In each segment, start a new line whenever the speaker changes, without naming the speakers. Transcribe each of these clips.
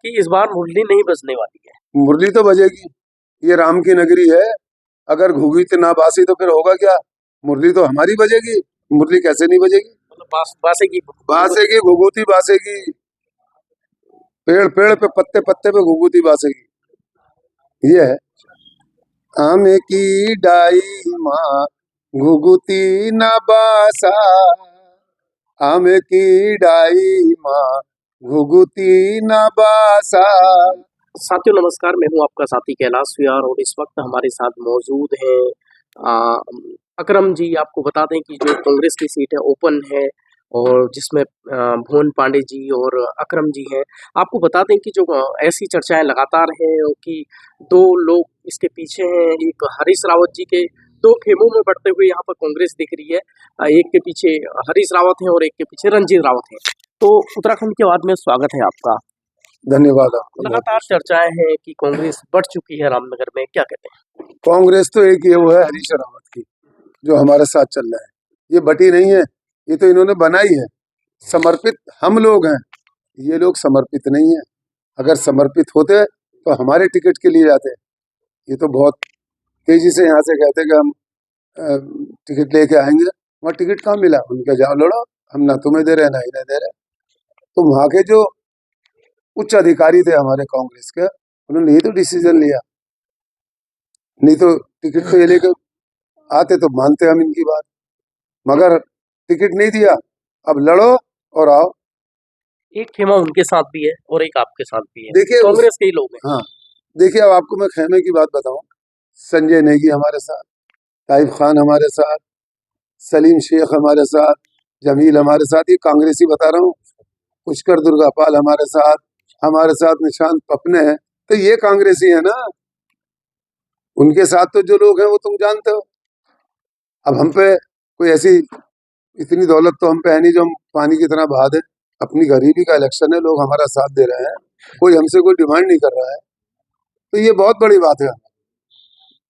कि इस बार मुरली नहीं बजने वाली है।
मुरली तो बजेगी, ये राम की नगरी है। अगर घुघी ना बासी तो फिर होगा क्या? मुरली तो हमारी बजेगी, मुरली कैसे नहीं बजेगी?
मतलब बासेगी।
बासेगी, घुघुती बासेगी, पेड़ पेड़ पे पत्ते पत्ते पे घुघुती बासेगी। ये है आम की डाई माँ घुघुती न बासा, आम की डाई माँ घुघुती न बासा।
साथियों नमस्कार, मैं हूं आपका साथी कैलाश विहार और इस वक्त हमारे साथ मौजूद हैं अकरम जी। आपको बता दें कि जो कांग्रेस की सीट है ओपन है और जिसमें भुवन पांडे जी और अकरम जी हैं। आपको बता दें कि जो ऐसी चर्चाएं लगातार हैं कि दो लोग इसके पीछे हैं। एक हरीश रावत जी के दो खेमों में बढ़ते हुए यहाँ पर कांग्रेस दिख रही है। एक के पीछे हरीश रावत है और एक के पीछे रंजीत रावत है। तो उत्तराखंड के बाद में स्वागत है आपका।
धन्यवाद आपको।
लगातार चर्चाएं हैं कि कांग्रेस बढ़ चुकी है रामनगर में, क्या कहते हैं?
कांग्रेस तो एक ये वो है हरीश रावत की, जो हमारे साथ चल रहा है। ये बटी नहीं है, ये तो इन्होंने बनाई है। समर्पित हम लोग हैं, ये लोग समर्पित नहीं है। अगर समर्पित होते तो हमारे टिकट के लिए जाते। ये तो बहुत तेजी से यहाँ से कहते कि हम टिकट लेके आएंगे। वहाँ टिकट कहाँ मिला? उनके जाओ लड़ो, हम ना तुम्हें दे रहे ना इन्हें दे रहे। तो वहाँ के जो उच्च अधिकारी थे हमारे कांग्रेस के, उन्होंने ये तो डिसीजन लिया। नहीं तो टिकट तो ये लेकर आते तो मानते हम इनकी बात, मगर टिकट नहीं दिया। अब लड़ो और आओ।
एक खेमा उनके साथ भी है और एक आपके साथ भी है,
देखिए
कांग्रेस के ही लोग हैं।
हाँ, देखिए अब आपको मैं खेमे की बात बताऊं। संजय नेगी हमारे साथ, ताइब खान हमारे साथ, सलीम शेख हमारे साथ, जमील हमारे साथ, ये कांग्रेसी बता रहा हूँ। पुष्कर दुर्गापाल हमारे साथ निशांत पपने हैं। तो ये कांग्रेसी है ना। उनके साथ तो जो लोग हैं वो तुम जानते हो। अब हम पे कोई ऐसी इतनी दौलत तो हम पे है नहीं जो हम पानी की तरह बहा दें। अपनी गरीबी का इलेक्शन है, लोग हमारा साथ दे रहे हैं, कोई हमसे कोई डिमांड नहीं कर रहा है। तो ये बहुत बड़ी बात है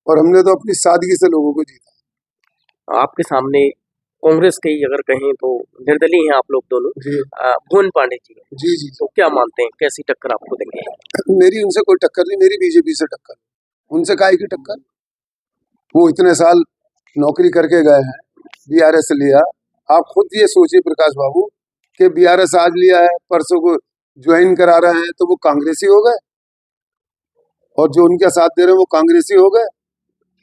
और हमने तो अपनी सादगी से लोगों को जीता।
आपके सामने कांग्रेस के ही अगर कहें तो निर्दलीय हैं आप लोग दोनों।
जी
भुवन पांडे जी हैं।
जी जी।
तो क्या मानते हैं, कैसी टक्कर आपको देंगे?
मेरी उनसे कोई टक्कर नहीं, मेरी बीजेपी से टक्कर। उनसे काहे की टक्कर? वो इतने साल नौकरी करके गए हैं, बीआरएस लिया। आप खुद ये सोचिए प्रकाश बाबू कि बीआरएस आज लिया है, परसों को ज्वाइन करा रहे हैं, तो वो कांग्रेसी हो गए और जो उनके साथ दे रहे हैं वो कांग्रेसी हो गए।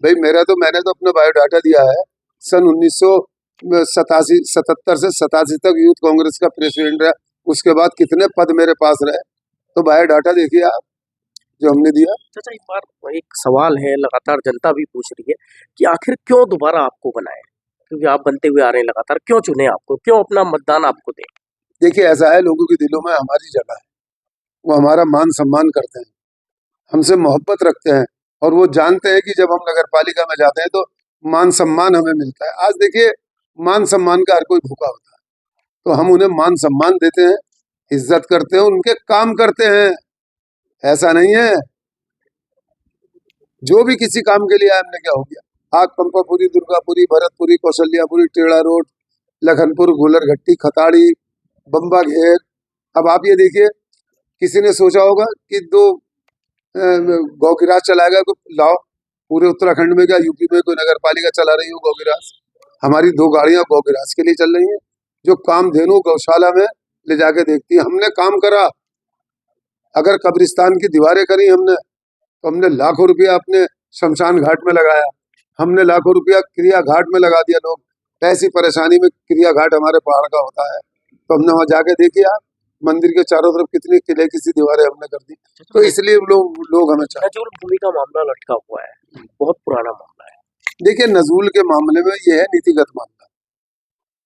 भाई मैंने तो अपना बायोडाटा दिया है। सन 1977 से 87 तक यूथ कांग्रेस का प्रेसिडेंट रहा। उसके बाद कितने पद मेरे पास रहे, तो बायोडाटा देखिए आप जो हमने दिया।
चाचा एक बार एक सवाल है, लगातार जनता भी पूछ रही है कि आखिर क्यों दोबारा आपको बनाए, क्योंकि आप बनते हुए आ रहे हैं लगातार, क्यों चुने आपको, क्यों अपना मतदान आपको दें?
देखिए ऐसा है, लोगों के दिलों में हमारी जगह है, वो हमारा मान सम्मान करते हैं, हमसे मोहब्बत रखते हैं और वो जानते हैं कि जब हम नगर पालिका में जाते हैं तो मान सम्मान हमें मिलता है। आज देखिए मान सम्मान का हर कोई भूखा होता है, तो हम उन्हें मान सम्मान देते हैं, इज्जत करते हैं, उनके काम करते हैं। ऐसा नहीं है जो भी किसी काम के लिए आए हमने क्या हो गया। आग पंपापुरी, दुर्गापुरी, भरतपुरी, कौशल्यापुरी, टेढ़ा रोड, लखनपुर, घुलरघट्टी, खताड़ी, बम्बा घेर। अब आप ये देखिए, किसी ने सोचा होगा कि दो गौगिराज चलाएगा, तो लाओ पूरे उत्तराखंड में क्या यूपी में कोई नगर पालिका चला रही हो गौगिराज? हमारी 2 गाड़ियां गौगिराज के लिए चल रही हैं, जो कामधेनु गौशाला में ले जाके देखती है। हमने काम करा। अगर कब्रिस्तान की दीवारें करी हमने, तो हमने लाखों रुपया अपने शमशान घाट में लगाया, हमने लाखों रुपया क्रिया घाट में लगा दिया। लोग ऐसी परेशानी में क्रिया घाट हमारे पहाड़ का होता है, तो हमने वहां जाके देखिए आप, मंदिर के चारों तरफ कितनी किले की सी दीवारें हमने कर दी। तो इसलिए लोग हमें चाहते।
नजूल भूमि का मामला लटका हुआ है, बहुत पुराना मामला है।
देखिए नजूल के मामले में ये है नीतिगत मामला।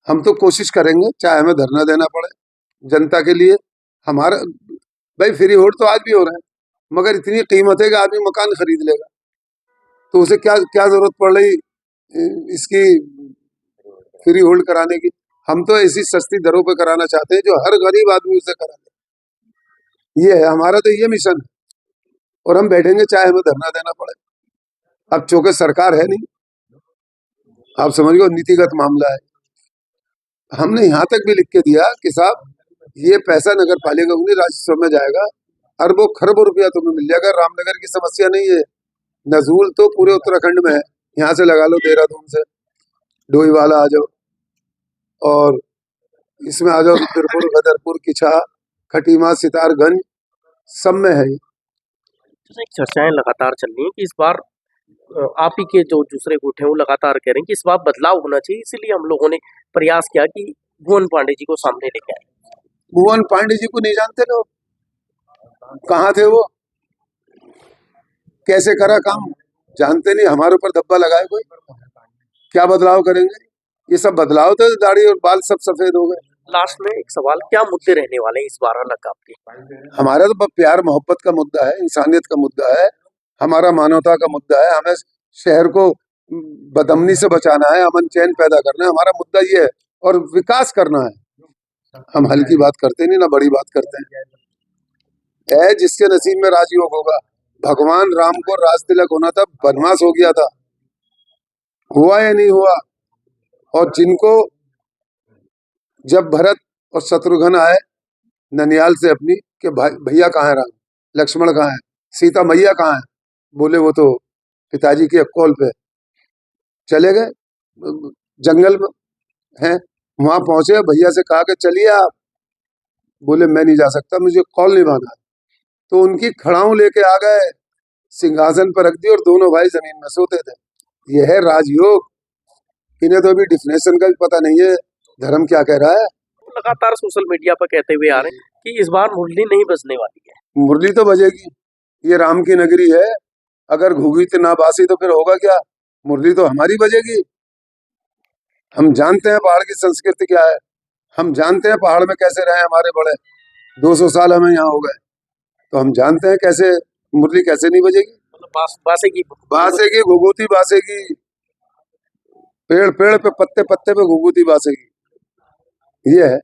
हम तो कोशिश करेंगे, चाहे हमें धरना देना पड़े जनता के लिए। हमारा भाई फ्री होल्ड तो आज भी हो रहा है, मगर इतनी कीमत है कि आदमी मकान खरीद लेगा, तो उसे क्या क्या जरूरत पड़ रही इसकी फ्री होल्ड कराने की। हम तो ऐसी सस्ती दरों पे कराना चाहते हैं जो हर गरीब आदमी उसे करा ले। ये है हमारा तो ये मिशन है, और हम बैठेंगे चाहे हमें धरना देना पड़े। अब चूंकि सरकार है नहीं, आप समझ लो नीतिगत मामला है। हमने यहाँ तक भी लिख के दिया कि साहब ये पैसा नगर पालिका को नहीं, राजस्व में जाएगा। अरबों खरबों रुपया तुम्हें मिल जाएगा। रामनगर की समस्या नहीं है। नजूल तो पूरे उत्तराखंड में है। यहाँ से लगा लो, देहरादून से डोईवाला आ जाओ, और इसमें आ जाओ रुद्रपुर, गदरपुर, किछा, खटीमा, सितारगंज, सब में है।
जैसे एक चर्चाएं लगातार चल रही हैं कि इस बार आप ही के जो दूसरे गुट हैं वो लगातार कह रहे हैं कि इस बार बदलाव होना चाहिए, इसीलिए हम लोगों ने प्रयास किया कि भुवन पांडे जी को सामने लेके आए।
भुवन पांडे जी को नहीं जानते लोग, कहाँ थे वो, कैसे करा काम, जानते नहीं। हमारे ऊपर धब्बा लगाए कोई, क्या बदलाव करेंगे? ये सब बदलाव तो दाढ़ी और बाल सब सफेद हो गए।
लास्ट में एक सवाल, क्या मुद्दे रहने वाले हैं इस बार अलग आपके?
हमारा तो प्यार मोहब्बत का मुद्दा है, इंसानियत का मुद्दा है, हमारा मानवता का मुद्दा है। हमें शहर को बदअमनी से बचाना है, अमन चैन पैदा करना है, हमारा मुद्दा ये है, और विकास करना है। हम हल्की बात करते नहीं, ना बड़ी बात करते हैं। जिसके नसीब में राजयोग होगा। भगवान राम को राज तिलक होना था, वनवास हो गया था, हुआ या नहीं हुआ? और जिनको जब भरत और शत्रुघ्न आए ननियाल से अपनी, कि भाई भैया कहाँ है राम, लक्ष्मण कहाँ है, सीता मैया कहाँ है, बोले वो तो पिताजी के कॉल पे चले गए जंगल में हैं। वहां पहुंचे, भैया से कहा कि चलिए आप, बोले मैं नहीं जा सकता, मुझे कॉल निभाना है। तो उनकी खड़ाऊ लेके आ गए, सिंहासन पर रख दी, और दोनों भाई जमीन में सोते थे। यह है राजयोग। इन्हें तो अभी डिफिनेशन का भी पता नहीं है, धर्म क्या कह रहा है।
लगातार सोशल मीडिया पर कहते हुए आ रहे हैं कि इस बार मुरली नहीं बजने वाली है।
मुरली तो बजेगी, ये राम की नगरी है। अगर घुघी ना बासी तो फिर होगा क्या? मुरली तो हमारी बजेगी। हम जानते हैं पहाड़ की संस्कृति क्या है, हम जानते हैं पहाड़ में कैसे रहे हमारे बड़े, 200 साल हमें यहाँ हो गए, तो हम जानते हैं कैसे मुरली कैसे नहीं बजेगी।
मतलब बासेगी,
बासेगी, घुघुती बासेगी, पेड़ पेड़ पे, पत्ते पत्ते पे घुघुती बासेगी। ये है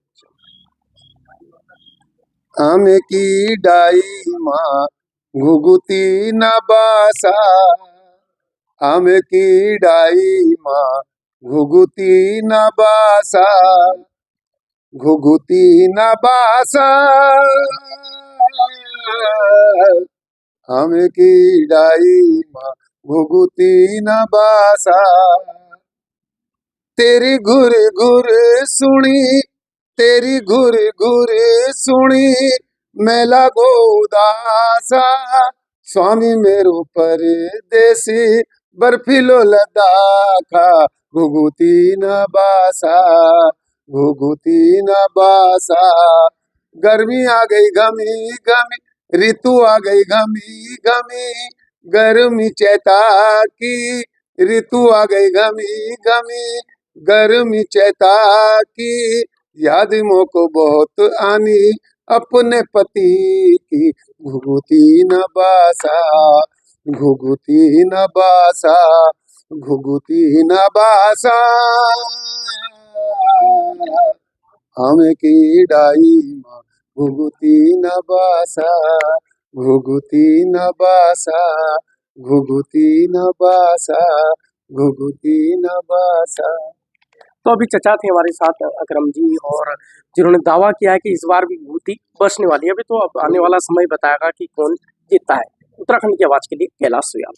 आम की डाई माँ घुघुती न बासा, आम की डाई माँ घुघुती न बासा, घुघुती न बासा, आम की डाई माँ घुघुती न बासा। तेरी घुर घुर सुनी, तेरी घुर घुर सुनी, मेला गोदासा, स्वामी मेरो परदेसी, बर्फीलो लद्दाखा, घुघुती न बासा, घुघुती न बासा। गर्मी आ गई घमी घमी, ऋतु आ गई घमी घमी, गर्मी चैता की, ऋतु आ गई घमी घमी, गर्मी चैता की, याद मोको बहुत आनी, अपने पति की, घुघुती न बासा, घुघुती न बासा, घुघुती न बासा, आम की डाई माँ घुघुती न बासा, घुघुती न बासा, घुघुती न बासा, घुघुती न बासा।
तो अभी चचा थे हमारे साथ अकरम जी, और जिन्होंने दावा किया है कि इस बार भी विभूति बचने वाली है। अभी तो अब आने वाला समय बताएगा कि कौन जीतता है। उत्तराखंड की आवाज के लिए कैलाश सुयाल।